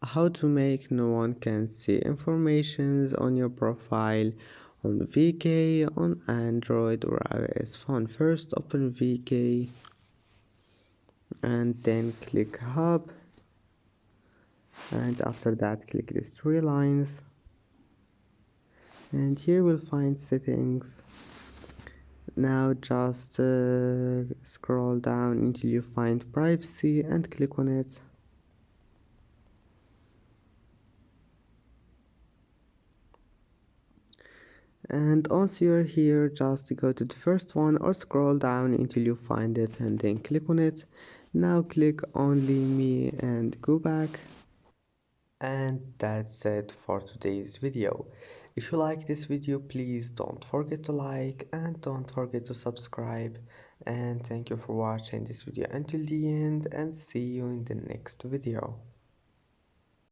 how to make no one can see informations on your profile on VK on Android or iOS phone. First open VK and then click Hub, and after that click these three lines, and here we'll find settings. Now just scroll down until you find privacy and click on it. And once you're here, just go to the first one or scroll down until you find it and then click on it. Now click only me and go back. And that's it for today's video. If you like this video, please don't forget to like and don't forget to subscribe. And thank you for watching this video until the end, and see you in the next video.